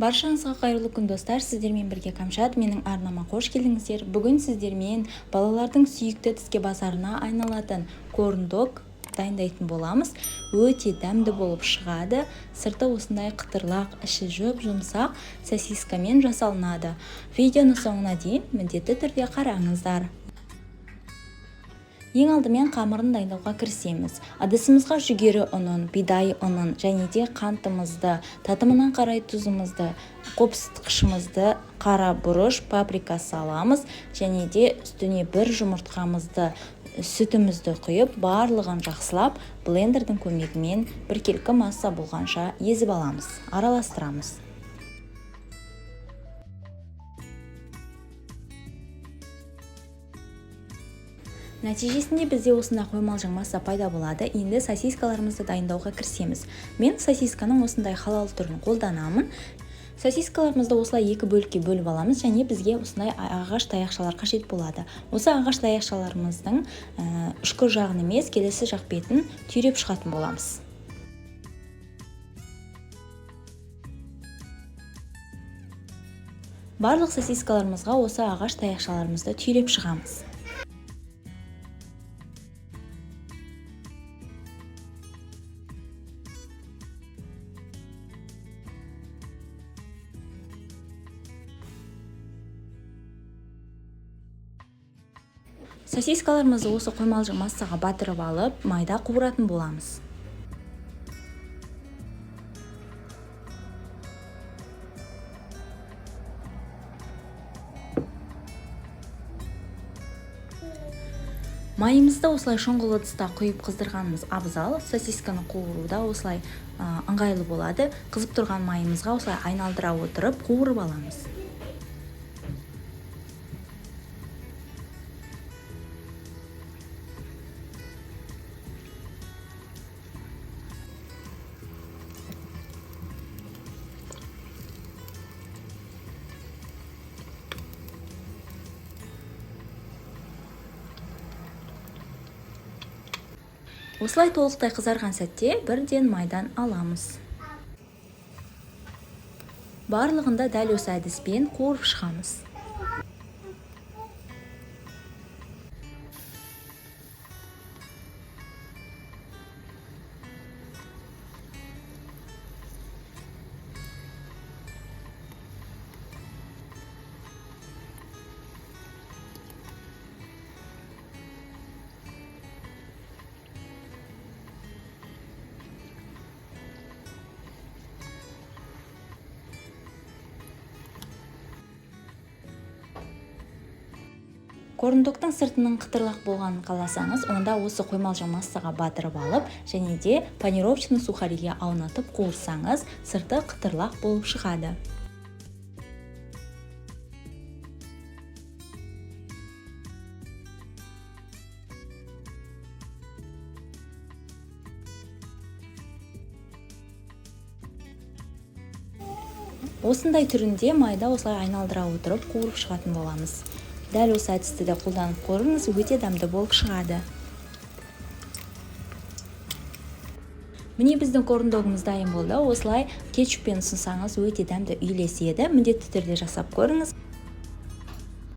Баршаңызға қайырлы күн достар, сіздермен бірге Камшат, менің арнама қош келдіңіздер. Бүгін сіздермен балалардың сүйікті тіске басарына айналатын корн-дог дайындайтын боламыз. Өте дәмді болып шығады. Сырты осындай қытырлақ, іші жұмсақ сосискамен жасалынады. Видеоны соңына дейін міндетті түрде қараңыздар. Ең алдымен қамырын дайындауға кірісеміз. Ыдысымызға жүгері ұнын, бидай ұнын және де қантымызды, татымынан қарай тұзымызды, қопсытқышымызды, қара бұрыш, паприка саламыз және де үстіне бір жұмыртқамызды, сүтімізді құйып, барлығын жақсылап, блендердің көмегімен біркелкі масса болғанша езіп аламыз, араластырамыз. Нәтижесінде бізде осындай қоймалжың масса пайда болады. Енді сосискаларымызды дайындауға кірісеміз. Мен сосисканың осындай халал түрін қолданамын. Сосискаларымызды осылай екі бөлікке бөліп аламыз және бізге осындай ағаш таяқшалар қажет болады. Осы ағаш таяқшаларымыздың үшкір жағын емес, келесі жақ бетін түйреп шығатын боламыз. Барлық сосискаларымызға осы ағаш таяқшаларымызды түйреп шығамыз. Сосискаларымызды осы қоймалжың массаға батырып алып, майда қуыратын боламыз. Майымызды осылай шұңғыл ыдыста құйып қыздырғанымыз абзал. Сосисканы қуыруда осылай ыңғайлы болады. Қызып тұрған майымызға осылай айналдыра отырып қуырып аламыз. Осылай толықтай қызарған сәтте бірден майдан аламыз. Барлығында дәл осы әдіспен қуырып шығамыз. Корн-догтың сыртының қытырлақ болғанын қаласаңыз, онда осы қоймалжың массаға батырып алып, және де панировочный сухариге аунатып қуырсаңыз, сырты қытырлақ болып шығады. Осындай түрінде майда осылай айналдыра отырып қуырып шығатын боламыз. Дәл осы әдісті де қолданып көріңіз, өте дәмді болып шығады. Міне біздің корн-догымыз дайын болды. Осылай кетчуппен ұсынсаңыз өте дәмді үйлеседі. Міндетті түрде жасап көріңіз.